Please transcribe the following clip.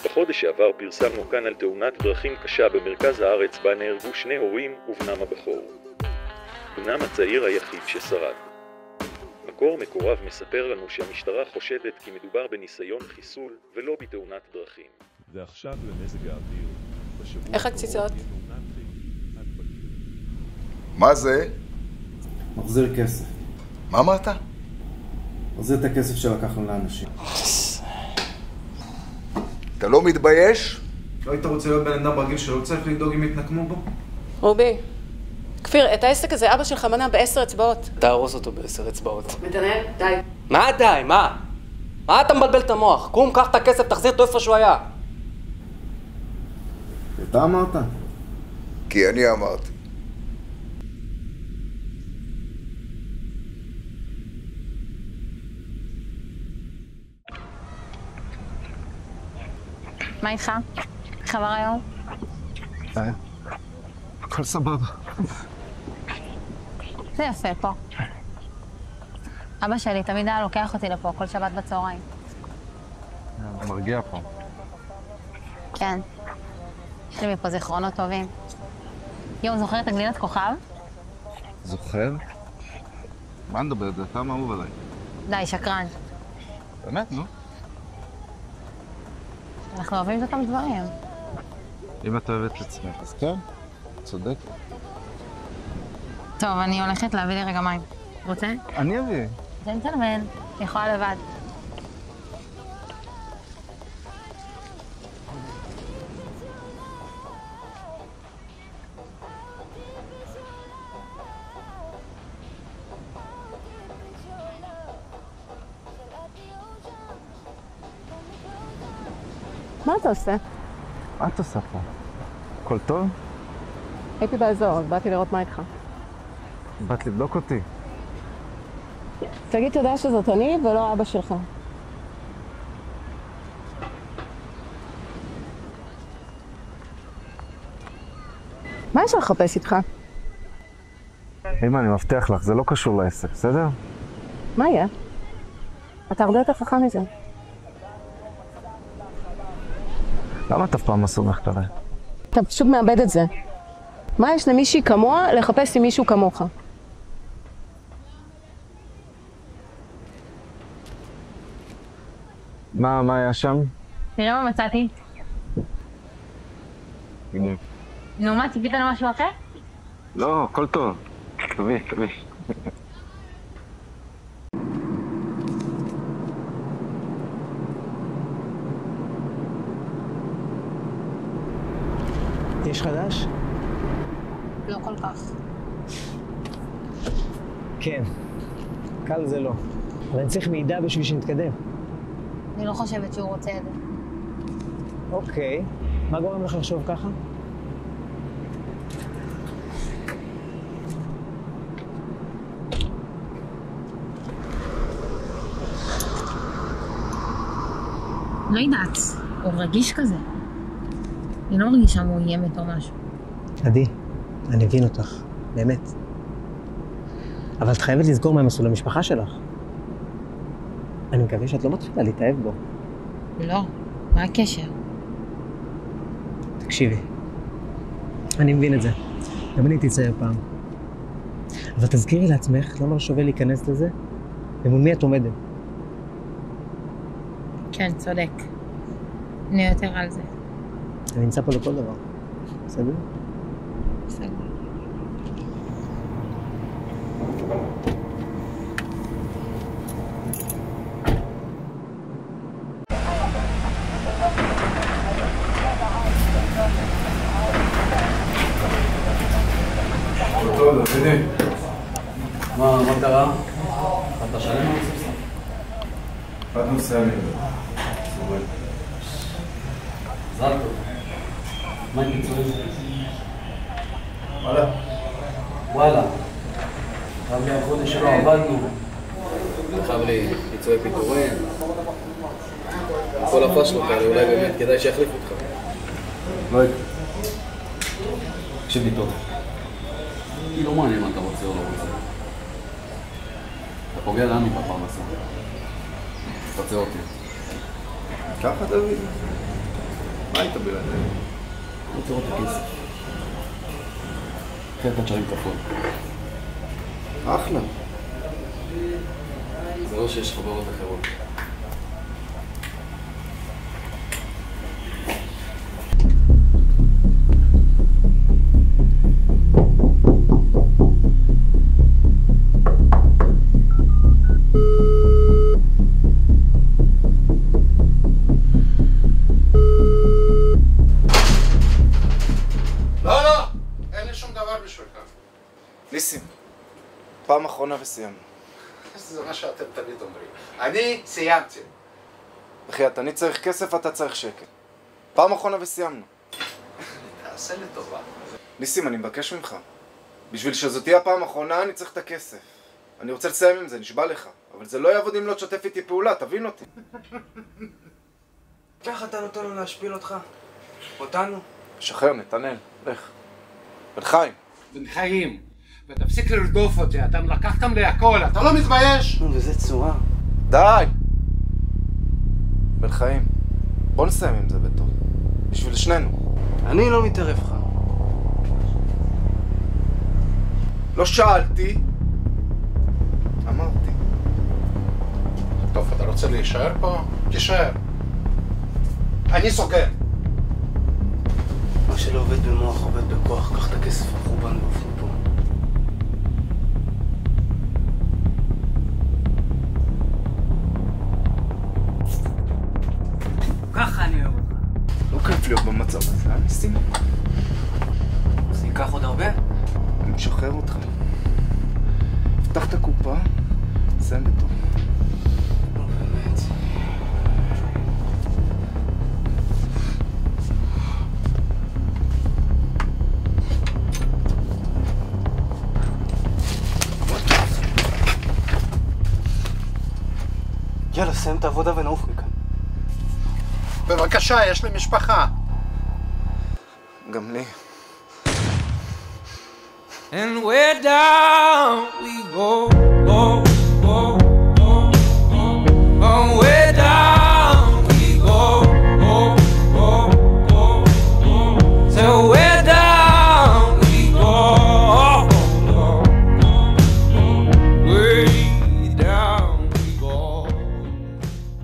בחודש שעבר פרסמנו כאן על תאונת דרכים קשה במרכז הארץ בה נהרגו שני הורים ובנם הבכור. בנם הצעיר היחיד ששרד. מקור מקורב מספר לנו שהמשטרה חושדת כי מדובר בניסיון חיסול ולא בתאונת דרכים. ועכשיו למזג האוויר. איך הקציצות? מה זה? מחזיר כסף. מה אמרת? מחזיר את הכסף שלקחנו לאנשים. אתה לא מתבייש? לא היית רוצה להיות בן אדם רגיל שלא צריך לדאוג אם יתנקמו בו? רובי, כפיר, את העסק הזה אבא שלך מנע ב10 אצבעות. תהרוס אותו ב10 אצבעות. מתנהל? די. מה די? מה? מה אתה מבלבל את המוח? קום, קח את הכסף, תחזיר אותו איפה שהוא היה. אתה אמרת? כי אני אמרתי. מה איתך? איך עבר היום? הכל סבבה. זה יפה פה. אבא שלי תמיד היה לוקח אותי לפה כל שבת בצהריים. מרגיע פה. כן. יש לי מפה זיכרונות טובים. יום, זוכר את הגלינת כוכב? זוכר? מה נדבר? זה פעם אהוב עליי. די, שקרן. באמת, נו. אנחנו אוהבים את אותם דברים. אם את אוהבת את עצמך, אז כן, צודק. טוב, אני הולכת להביא לי רגע מים. רוצה? אני אביא. ג'נטלמן, אני יכולה לבד. מה אתה עושה? מה את עושה פה? הכל טוב? הייתי באזור, באתי לראות מה איתך. באת לבדוק אותי. תגיד, תודה שזאת אני ולא אבא שלך. מה יש לחפש איתך? אמא, אני מבטיח לך, זה לא קשור לעסק, בסדר? מה יהיה? אתה הרבה יותר חכם מזה. למה את אף פעם לא סומכת עליי? אתה פשוט מאבד את זה. מה יש למישהי כמוה לחפש עם מישהו כמוך? מה היה שם? תראה מה מצאתי. הנה. נו, מה, ציפית למשהו אחר? לא, הכל טוב. תביא. יש חדש? לא כל כך. כן. קל זה לא. אבל אני צריך מידע בשביל שנתקדם. אני לא חושבת שהוא רוצה את זה. אוקיי. מה גורם לך לחשוב ככה? לא יודעת, הוא רגיש כזה. אני לא מרגישה מאוימת או משהו. עדי, אני מבין אותך, באמת. אבל את חייבת לסגור מה הם עשו למשפחה שלך. אני מקווה שאת לא מתחילה להתאהב בו. לא, מה הקשר? תקשיבי, אני מבין את זה. גם אני הייתי צעיר פעם. אבל תזכירי לעצמך, למה לא שווה להיכנס לזה? ומול מי את עומדת? כן, צודק. אני יותר על זה. אני נמצא פה לכל דבר. בסדר? בסדר. טוב, דודי. מה קרה? אתה שלם על זה? באנו מסיימים. זרקו. מה עם פיצויים? וואלה. חייב לי החודש שלא עבדנו. חייב לי פיצויי פיטורים. כל הפשלות כאלה, אולי באמת כדאי שיחליף אותך. לא יקרה. תקשיב לי טוב. היא לא מעניין מה אתה רוצה או לא רוצה. אתה פוגע לנו בפרנסה. תפצה אותי. ככה דוד? מה היית בלעדיי? אני רוצה לראות את הכסף. אחרת אתה תשרים כפול. אחלה. זה לא שיש חברות אחרות. ניסים, פעם אחרונה וסיימנו. זה מה שאתם תמיד אומרים. אני סיימתי. בחייאת, אני צריך כסף, אתה צריך שקט. פעם אחרונה וסיימנו. תעשה לי טובה. ניסים, אני מבקש ממך. בשביל שזאת תהיה הפעם האחרונה, אני צריך את הכסף. אני רוצה לסיים עם זה, נשבע לך. אבל זה לא יעבוד אם לא תשתף איתי פעולה, תבין אותי. ככה אתה נותן לו להשפיל אותך? אותנו? שחרר, נתנאל, לך. בן חיים. בן חיים, ותפסיק לרדוף אותי, אתם לקחתם לי הכל, אתה לא מתבייש? נו, וזה צורה. די! בן חיים, בוא נסיים עם זה בטוב. בשביל שנינו. אני לא מתערב לך. לא שאלתי. אמרתי. טוב, אתה רוצה להישאר פה? תישאר. אני סוגר. מה שלא עובד במוח עובד בכוח, קח את הכסף החורבן ואופן פה. ככה אני אוהב אותך. לא כיף להיות במצב הזה, ניסים? זה ייקח עוד הרבה? אני משחרר אותך. פתח את הקופה, סיים בטוב. לא באמת. יאללה, סיים את העבודה ונעוף מכאן. בבקשה, יש לי משפחה. גם לי. And where down we go.